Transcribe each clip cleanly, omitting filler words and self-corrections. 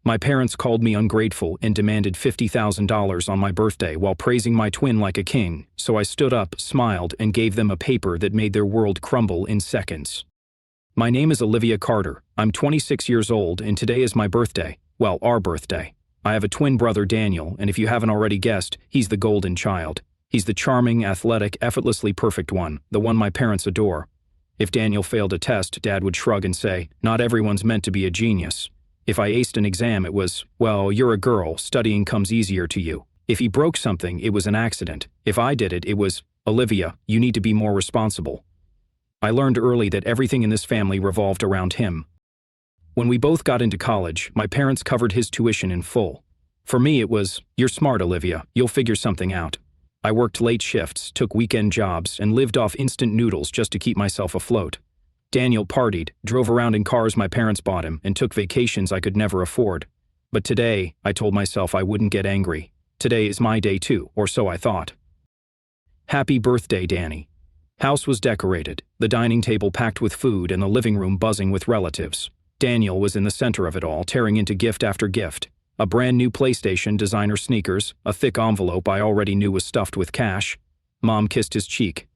My parents called me ungrateful and demanded $50,000 on my birthday while praising my twin like a king, so I stood up, smiled, and gave them a paper that made their world crumble in seconds. My name is Olivia Carter. I'm 26 years old, and today is my birthday. Well, our birthday. I have a twin brother, Daniel, and if you haven't already guessed, he's the golden child. He's the charming, athletic, effortlessly perfect one, the one my parents adore. If Daniel failed a test, Dad would shrug and say, "Not everyone's meant to be a genius." If I aced an exam, it was, "Well, you're a girl, studying comes easier to you." If he broke something, it was an accident. If I did it, it was, "Olivia, you need to be more responsible." I learned early that everything in this family revolved around him. When we both got into college, my parents covered his tuition in full. For me, it was, "You're smart, Olivia, you'll figure something out." I worked late shifts, took weekend jobs, and lived off instant noodles just to keep myself afloat. Daniel partied, drove around in cars my parents bought him, and took vacations I could never afford. But today, I told myself I wouldn't get angry. Today is my day too, or so I thought. Happy birthday, Danny. House was decorated, the dining table packed with food and the living room buzzing with relatives. Daniel was in the center of it all, tearing into gift after gift. A brand new PlayStation, designer sneakers, a thick envelope I already knew was stuffed with cash. Mom kissed his cheek.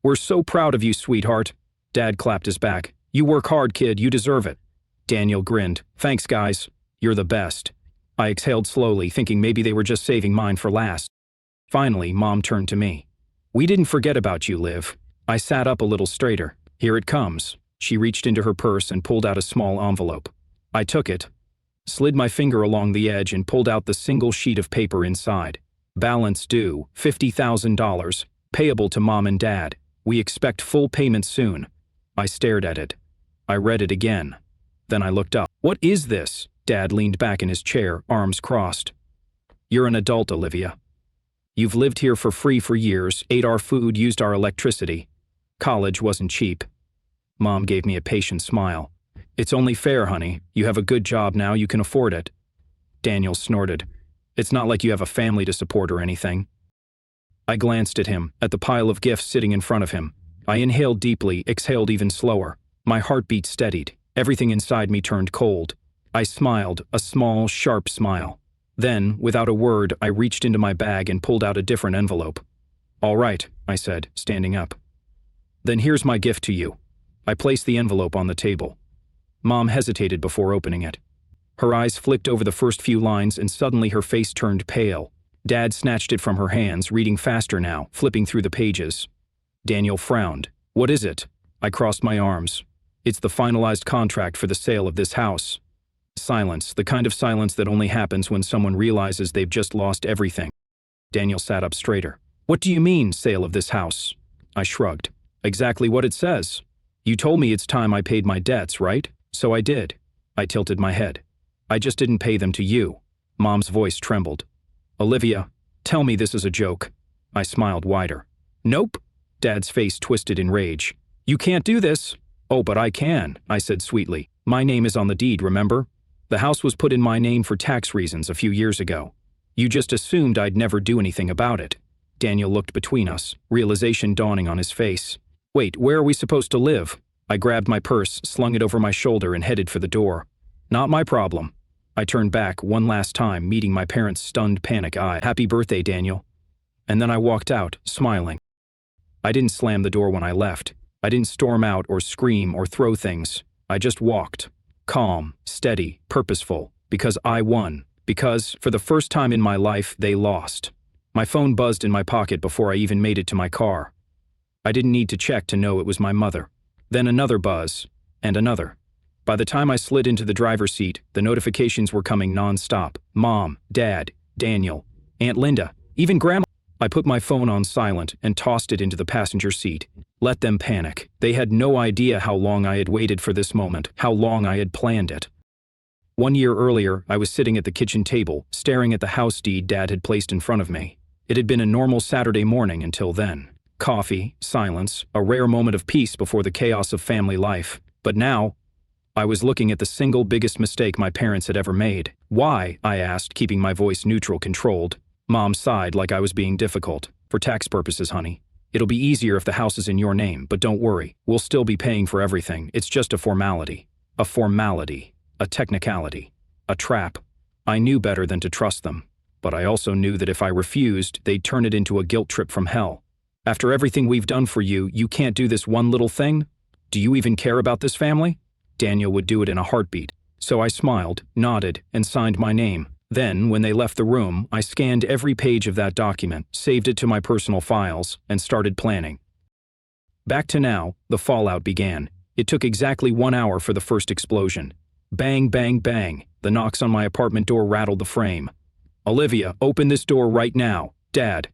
"We're so proud of you, sweetheart." Dad clapped his back. "You work hard, kid, you deserve it." Daniel grinned. "Thanks, guys. You're the best." I exhaled slowly, thinking maybe they were just saving mine for last. Finally, Mom turned to me. "We didn't forget about you, Liv." I sat up a little straighter. "Here it comes." She reached into her purse and pulled out a small envelope. I took it, slid my finger along the edge and pulled out the single sheet of paper inside. "Balance due, $50,000, payable to Mom and Dad. We expect full payment soon." I stared at it. I read it again. Then I looked up. "What is this?" Dad leaned back in his chair, arms crossed. "You're an adult, Olivia. You've lived here for free for years, ate our food, used our electricity. College wasn't cheap." Mom gave me a patient smile. "It's only fair, honey. You have a good job now, you can afford it." Daniel snorted. "It's not like you have a family to support or anything." I glanced at him, at the pile of gifts sitting in front of him. I inhaled deeply, exhaled even slower. My heartbeat steadied. Everything inside me turned cold. I smiled, a small, sharp smile. Then, without a word, I reached into my bag and pulled out a different envelope. "All right," I said, standing up. "Then here's my gift to you." I placed the envelope on the table. Mom hesitated before opening it. Her eyes flicked over the first few lines and suddenly her face turned pale. Dad snatched it from her hands, reading faster now, flipping through the pages. Daniel frowned. "What is it?" I crossed my arms. "It's the finalized contract for the sale of this house." Silence, the kind of silence that only happens when someone realizes they've just lost everything. Daniel sat up straighter. "What do you mean, sale of this house?" I shrugged. "Exactly what it says. You told me it's time I paid my debts, right? So I did." I tilted my head. "I just didn't pay them to you." Mom's voice trembled. "Olivia, tell me this is a joke." I smiled wider. "Nope." Dad's face twisted in rage. "You can't do this." "Oh, but I can," I said sweetly. "My name is on the deed, remember? The house was put in my name for tax reasons a few years ago. You just assumed I'd never do anything about it." Daniel looked between us, realization dawning on his face. "Wait, where are we supposed to live?" I grabbed my purse, slung it over my shoulder, and headed for the door. "Not my problem." I turned back one last time, meeting my parents' stunned panic eye. "Happy birthday, Daniel." And then I walked out, smiling. I didn't slam the door when I left. I didn't storm out or scream or throw things. I just walked. Calm, steady, purposeful. Because I won. Because, for the first time in my life, they lost. My phone buzzed in my pocket before I even made it to my car. I didn't need to check to know it was my mother. Then another buzz, and another. By the time I slid into the driver's seat, the notifications were coming non-stop. Mom, Dad, Daniel, Aunt Linda, even Grandma. I put my phone on silent and tossed it into the passenger seat. Let them panic. They had no idea how long I had waited for this moment, how long I had planned it. 1 year earlier, I was sitting at the kitchen table, staring at the house deed Dad had placed in front of me. It had been a normal Saturday morning until then. Coffee, silence, a rare moment of peace before the chaos of family life. But now, I was looking at the single biggest mistake my parents had ever made. "Why?" I asked, keeping my voice neutral, controlled. Mom sighed like I was being difficult. "For tax purposes, honey. It'll be easier if the house is in your name, but don't worry. We'll still be paying for everything. It's just a formality. A formality. A technicality. A trap." I knew better than to trust them, but I also knew that if I refused, they'd turn it into a guilt trip from hell. After everything we've done for you, you can't do this one little thing? Do you even care about this family? Daniel would do it in a heartbeat. So I smiled, nodded, and signed my name. Then, when they left the room, I scanned every page of that document, saved it to my personal files, and started planning. Back to now, the fallout began. It took exactly 1 hour for the first explosion. Bang, bang, bang. The knocks on my apartment door rattled the frame. Olivia, open this door right now. Dad.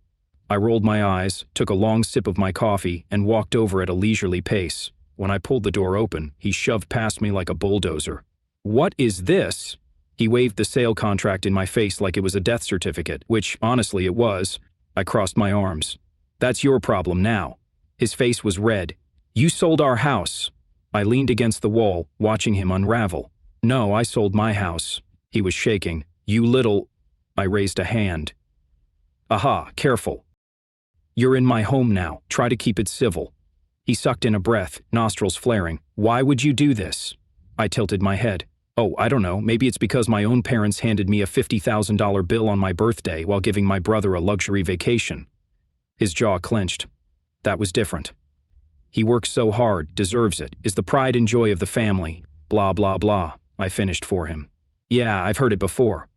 I rolled my eyes, took a long sip of my coffee, and walked over at a leisurely pace. When I pulled the door open, he shoved past me like a bulldozer. What is this? He waved the sale contract in my face like it was a death certificate, which, honestly, it was. I crossed my arms. That's your problem now. His face was red. You sold our house. I leaned against the wall, watching him unravel. No, I sold my house. He was shaking. You little... I raised a hand. Aha, careful. You're in my home now. Try to keep it civil. He sucked in a breath, nostrils flaring. Why would you do this? I tilted my head. Oh, I don't know, maybe it's because my own parents handed me a $50,000 bill on my birthday while giving my brother a luxury vacation. His jaw clenched. That was different. He works so hard, deserves it, is the pride and joy of the family. Blah, blah, blah. I finished for him. Yeah, I've heard it before.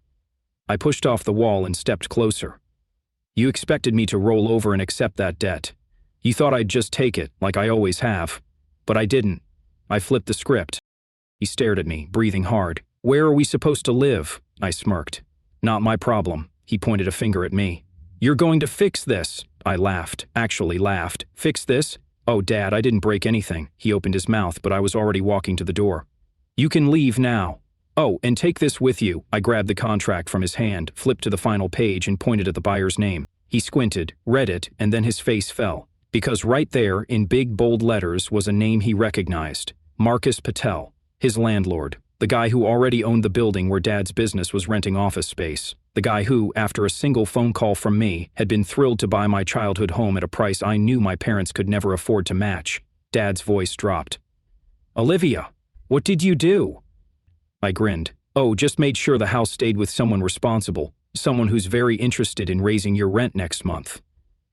I pushed off the wall and stepped closer. You expected me to roll over and accept that debt. You thought I'd just take it, like I always have. But I didn't. I flipped the script. He stared at me, breathing hard. Where are we supposed to live? I smirked. Not my problem. He pointed a finger at me. You're going to fix this. I laughed, actually laughed. Fix this? Oh, Dad, I didn't break anything. He opened his mouth, but I was already walking to the door. You can leave now. Oh, and take this with you. I grabbed the contract from his hand, flipped to the final page, and pointed at the buyer's name. He squinted, read it, and then his face fell. Because right there, in big bold letters, was a name he recognized. Marcus Patel. His landlord, the guy who already owned the building where Dad's business was renting office space, the guy who, after a single phone call from me, had been thrilled to buy my childhood home at a price I knew my parents could never afford to match. Dad's voice dropped. Olivia, what did you do? I grinned. Oh, just made sure the house stayed with someone responsible, someone who's very interested in raising your rent next month.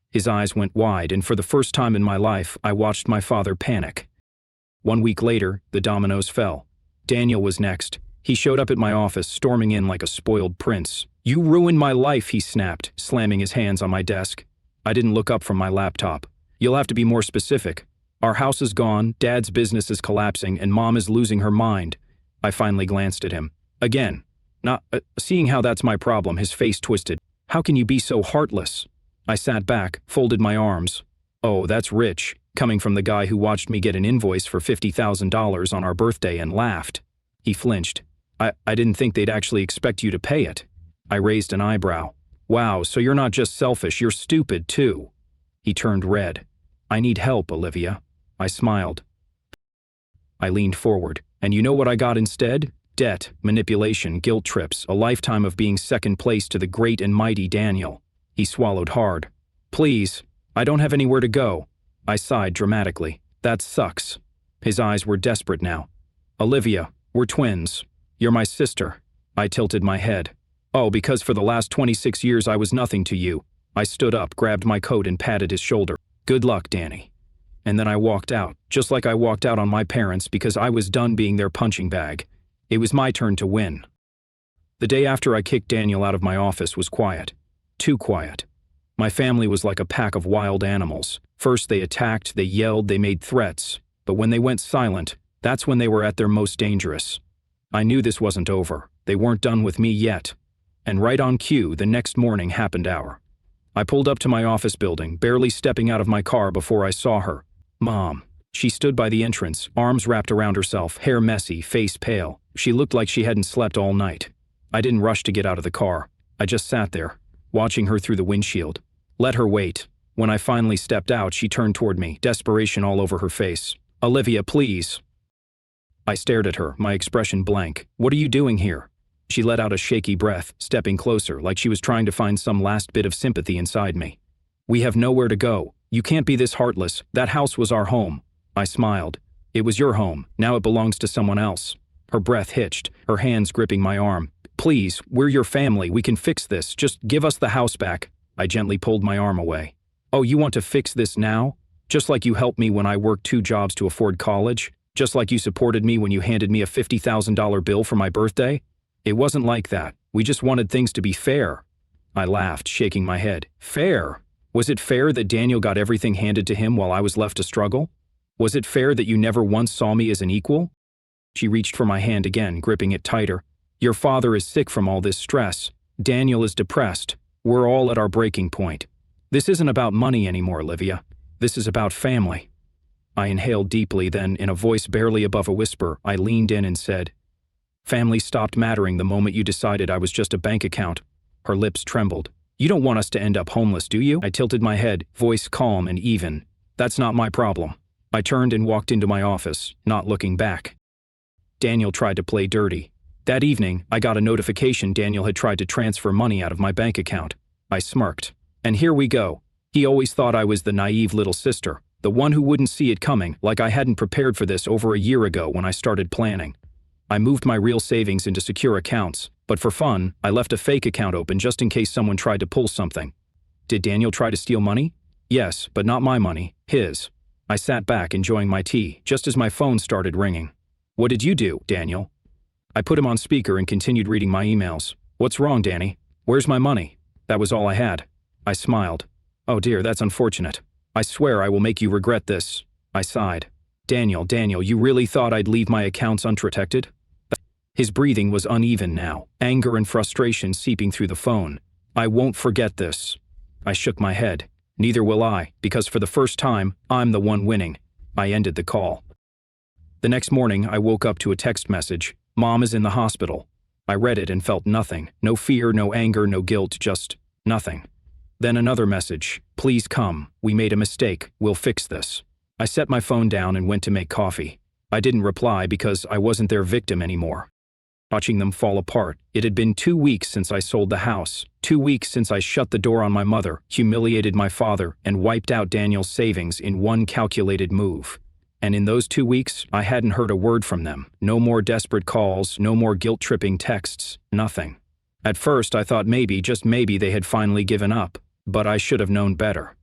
His eyes went wide, and for the first time in my life, I watched my father panic. 1 week later, the dominoes fell. Daniel was next. He showed up at my office, storming in like a spoiled prince. You ruined my life, he snapped, slamming his hands on my desk. I didn't look up from my laptop. You'll have to be more specific. Our house is gone, Dad's business is collapsing, and Mom is losing her mind. I finally glanced at him. Again. Seeing how that's my problem, his face twisted. How can you be so heartless? I sat back, folded my arms. Oh, that's rich. Coming from the guy who watched me get an invoice for $50,000 on our birthday and laughed. He flinched. I didn't think they'd actually expect you to pay it. I raised an eyebrow. Wow, so you're not just selfish, you're stupid too. He turned red. I need help, Olivia. I smiled. I leaned forward. And you know what I got instead? Debt, manipulation, guilt trips, a lifetime of being second place to the great and mighty Daniel. He swallowed hard. Please, I don't have anywhere to go. I sighed dramatically. That sucks. His eyes were desperate now. Olivia, we're twins. You're my sister. I tilted my head. Oh, because for the last 26 years I was nothing to you. I stood up, grabbed my coat, and patted his shoulder. Good luck, Danny. And then I walked out, just like I walked out on my parents because I was done being their punching bag. It was my turn to win. The day after I kicked Daniel out of my office was quiet. Too quiet. My family was like a pack of wild animals. First they attacked, they yelled, they made threats. But when they went silent, that's when they were at their most dangerous. I knew this wasn't over. They weren't done with me yet. And right on cue, the next morning happened hour. I pulled up to my office building, barely stepping out of my car before I saw her. Mom. She stood by the entrance, arms wrapped around herself, hair messy, face pale. She looked like she hadn't slept all night. I didn't rush to get out of the car. I just sat there, watching her through the windshield. Let her wait. When I finally stepped out, she turned toward me, desperation all over her face. Olivia, please. I stared at her, my expression blank. What are you doing here? She let out a shaky breath, stepping closer, like she was trying to find some last bit of sympathy inside me. We have nowhere to go. You can't be this heartless. That house was our home. I smiled. It was your home. Now it belongs to someone else. Her breath hitched, her hands gripping my arm. Please, we're your family, we can fix this, just give us the house back. I gently pulled my arm away. Oh, you want to fix this now? Just like you helped me when I worked 2 jobs to afford college? Just like you supported me when you handed me a $50,000 bill for my birthday? It wasn't like that. We just wanted things to be fair. I laughed, shaking my head. Fair? Was it fair that Daniel got everything handed to him while I was left to struggle? Was it fair that you never once saw me as an equal? She reached for my hand again, gripping it tighter. Your father is sick from all this stress. Daniel is depressed. We're all at our breaking point. This isn't about money anymore, Olivia. This is about family. I inhaled deeply, then, in a voice barely above a whisper, I leaned in and said, Family stopped mattering the moment you decided I was just a bank account. Her lips trembled. You don't want us to end up homeless, do you? I tilted my head, voice calm and even. That's not my problem. I turned and walked into my office, not looking back. Daniel tried to play dirty. That evening, I got a notification Daniel had tried to transfer money out of my bank account. I smirked. And here we go. He always thought I was the naive little sister, the one who wouldn't see it coming, like I hadn't prepared for this over a year ago when I started planning. I moved my real savings into secure accounts, but for fun, I left a fake account open just in case someone tried to pull something. Did Daniel try to steal money? Yes, but not my money, his. I sat back enjoying my tea, just as my phone started ringing. What did you do, Daniel? I put him on speaker and continued reading my emails. What's wrong, Danny? Where's my money? That was all I had. I smiled. Oh dear, that's unfortunate. I swear I will make you regret this. I sighed. Daniel, you really thought I'd leave my accounts unprotected? His breathing was uneven now, anger and frustration seeping through the phone. I won't forget this. I shook my head. Neither will I, because for the first time, I'm the one winning. I ended the call. The next morning, I woke up to a text message. Mom is in the hospital. I read it and felt nothing. No fear, no anger, no guilt, just nothing. Then another message. Please come. We made a mistake. We'll fix this. I set my phone down and went to make coffee. I didn't reply because I wasn't their victim anymore. Watching them fall apart. It had been 2 weeks since I sold the house, 2 weeks since I shut the door on my mother, humiliated my father, and wiped out Daniel's savings in one calculated move. And in those 2 weeks, I hadn't heard a word from them. No more desperate calls, no more guilt-tripping texts, nothing. At first, I thought maybe, just maybe, they had finally given up, but I should have known better.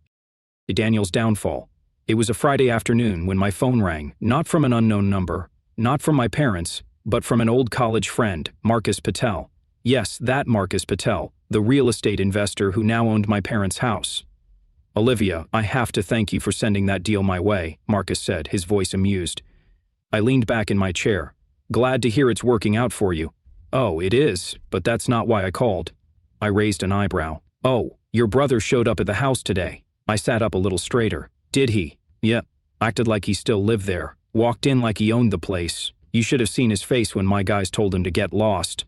Daniel's downfall. It was a Friday afternoon when my phone rang, not from an unknown number, not from my parents, but from an old college friend, Marcus Patel. Yes, that Marcus Patel, the real estate investor who now owned my parents' house. Olivia, I have to thank you for sending that deal my way, Marcus said, his voice amused. I leaned back in my chair. Glad to hear it's working out for you. Oh, it is, but that's not why I called. I raised an eyebrow. Oh, your brother showed up at the house today. I sat up a little straighter. Did he? Yep. Acted like he still lived there. Walked in like he owned the place. You should have seen his face when my guys told him to get lost.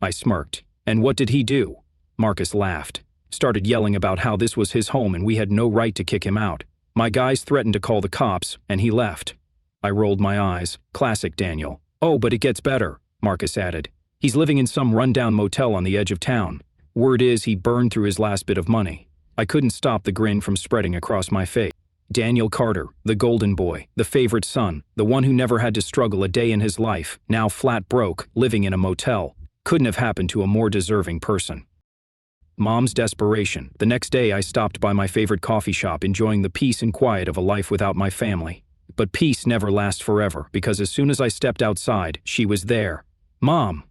I smirked. And what did he do? Marcus laughed. Started yelling about how this was his home and we had no right to kick him out. My guys threatened to call the cops, and he left. I rolled my eyes. Classic Daniel. Oh, but it gets better, Marcus added. He's living in some rundown motel on the edge of town. Word is he burned through his last bit of money. I couldn't stop the grin from spreading across my face. Daniel Carter, the golden boy, the favorite son, the one who never had to struggle a day in his life, now flat broke, living in a motel. Couldn't have happened to a more deserving person. Mom's desperation. The next day I stopped by my favorite coffee shop enjoying the peace and quiet of a life without my family. But peace never lasts forever because as soon as I stepped outside, she was there. Mom!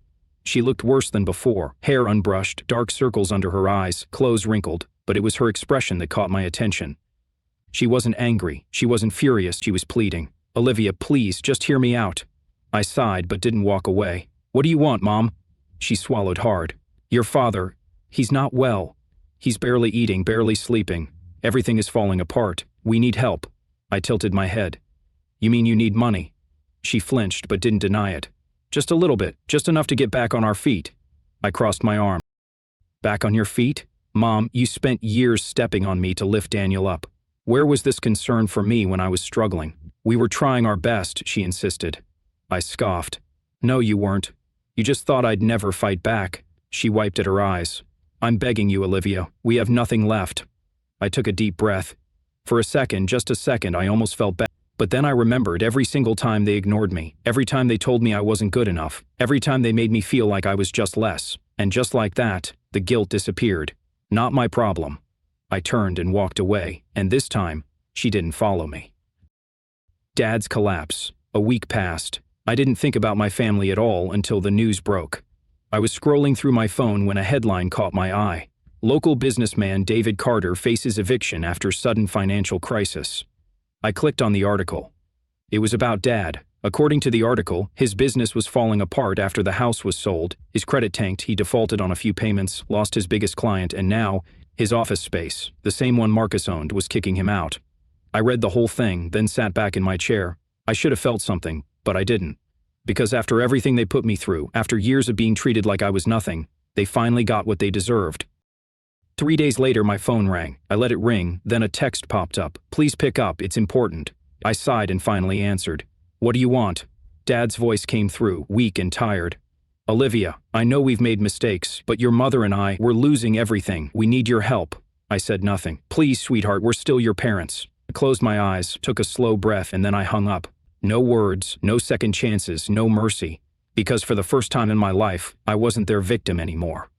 She looked worse than before, hair unbrushed, dark circles under her eyes, clothes wrinkled, but it was her expression that caught my attention. She wasn't angry, she wasn't furious, she was pleading. Olivia, please, just hear me out. I sighed but didn't walk away. What do you want, Mom? She swallowed hard. Your father, he's not well. He's barely eating, barely sleeping. Everything is falling apart. We need help. I tilted my head. You mean you need money? She flinched but didn't deny it. Just a little bit, just enough to get back on our feet. I crossed my arm. Back on your feet? Mom, you spent years stepping on me to lift Daniel up. Where was this concern for me when I was struggling? We were trying our best, she insisted. I scoffed. No, you weren't. You just thought I'd never fight back. She wiped at her eyes. I'm begging you, Olivia. We have nothing left. I took a deep breath. For a second, just a second, I almost felt bad. But then I remembered every single time they ignored me, every time they told me I wasn't good enough, every time they made me feel like I was just less. And just like that, the guilt disappeared. Not my problem. I turned and walked away, and this time, she didn't follow me. Dad's collapse. A week passed. I didn't think about my family at all until the news broke. I was scrolling through my phone when a headline caught my eye. Local businessman David Carter faces eviction after sudden financial crisis. I clicked on the article. It was about Dad. According to the article, his business was falling apart after the house was sold, his credit tanked, he defaulted on a few payments, lost his biggest client, and now, his office space, the same one Marcus owned, was kicking him out. I read the whole thing, then sat back in my chair. I should have felt something, but I didn't. Because after everything they put me through, after years of being treated like I was nothing, they finally got what they deserved. 3 days later, my phone rang. I let it ring, then a text popped up. Please pick up, it's important. I sighed and finally answered. What do you want? Dad's voice came through, weak and tired. Olivia, I know we've made mistakes, but your mother and I, we're losing everything. We need your help. I said nothing. Please, sweetheart, we're still your parents. I closed my eyes, took a slow breath, and then I hung up. No words, no second chances, no mercy. Because for the first time in my life, I wasn't their victim anymore.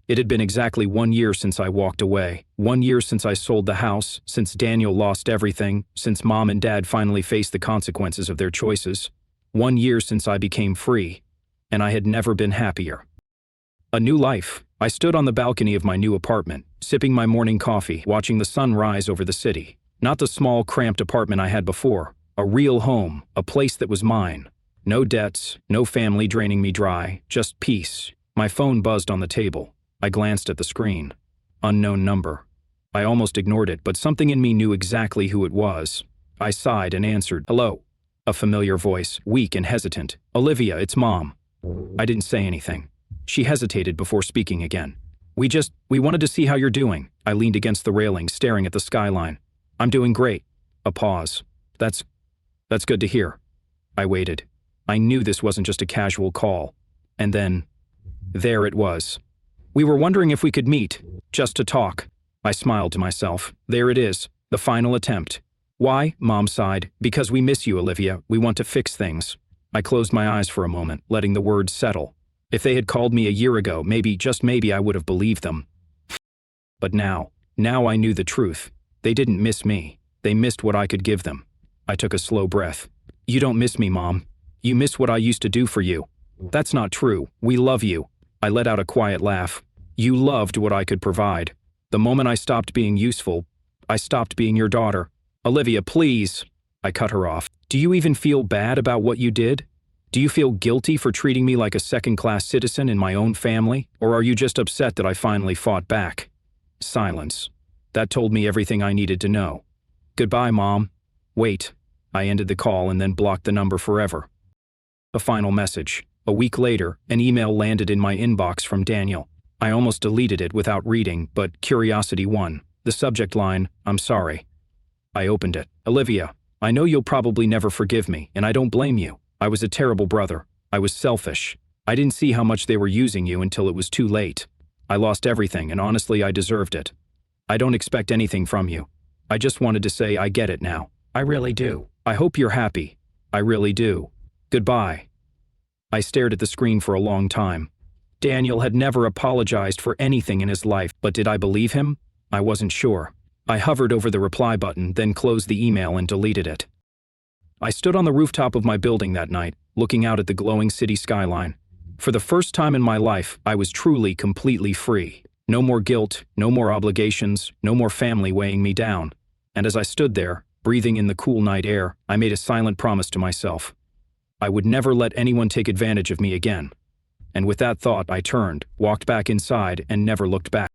It had been exactly 1 year since I walked away, 1 year since I sold the house, since Daniel lost everything, since Mom and Dad finally faced the consequences of their choices. 1 year since I became free, and I had never been happier. A new life. I stood on the balcony of my new apartment, sipping my morning coffee, watching the sun rise over the city. Not the small, cramped apartment I had before. A real home, a place that was mine. No debts, no family draining me dry, just peace. My phone buzzed on the table. I glanced at the screen. Unknown number. I almost ignored it, but something in me knew exactly who it was. I sighed and answered, hello. A familiar voice, weak and hesitant. Olivia, it's Mom. I didn't say anything. She hesitated before speaking again. We wanted to see how you're doing. I leaned against the railing, staring at the skyline. I'm doing great. A pause. That's good to hear. I waited. I knew this wasn't just a casual call. And then, there it was. We were wondering if we could meet, just to talk. I smiled to myself. There it is, the final attempt. Why? Mom sighed. Because we miss you, Olivia. We want to fix things. I closed my eyes for a moment, letting the words settle. If they had called me a year ago, maybe, just maybe, I would have believed them. But now I knew the truth. They didn't miss me. They missed what I could give them. I took a slow breath. You don't miss me, Mom. You miss what I used to do for you. That's not true. We love you. I let out a quiet laugh. You loved what I could provide. The moment I stopped being useful, I stopped being your daughter. Olivia, please. I cut her off. Do you even feel bad about what you did? Do you feel guilty for treating me like a second-class citizen in my own family? Or are you just upset that I finally fought back? Silence. That told me everything I needed to know. Goodbye, Mom. Wait. I ended the call and then blocked the number forever. A final message. A week later, an email landed in my inbox from Daniel. I almost deleted it without reading, but curiosity won. The subject line, I'm sorry. I opened it. Olivia, I know you'll probably never forgive me, and I don't blame you. I was a terrible brother. I was selfish. I didn't see how much they were using you until it was too late. I lost everything, and honestly, I deserved it. I don't expect anything from you. I just wanted to say I get it now. I really do. I hope you're happy. I really do. Goodbye. I stared at the screen for a long time. Daniel had never apologized for anything in his life, but did I believe him? I wasn't sure. I hovered over the reply button, then closed the email and deleted it. I stood on the rooftop of my building that night, looking out at the glowing city skyline. For the first time in my life, I was truly, completely free. No more guilt, no more obligations, no more family weighing me down. And as I stood there, breathing in the cool night air, I made a silent promise to myself. I would never let anyone take advantage of me again. And with that thought, I turned, walked back inside, and never looked back.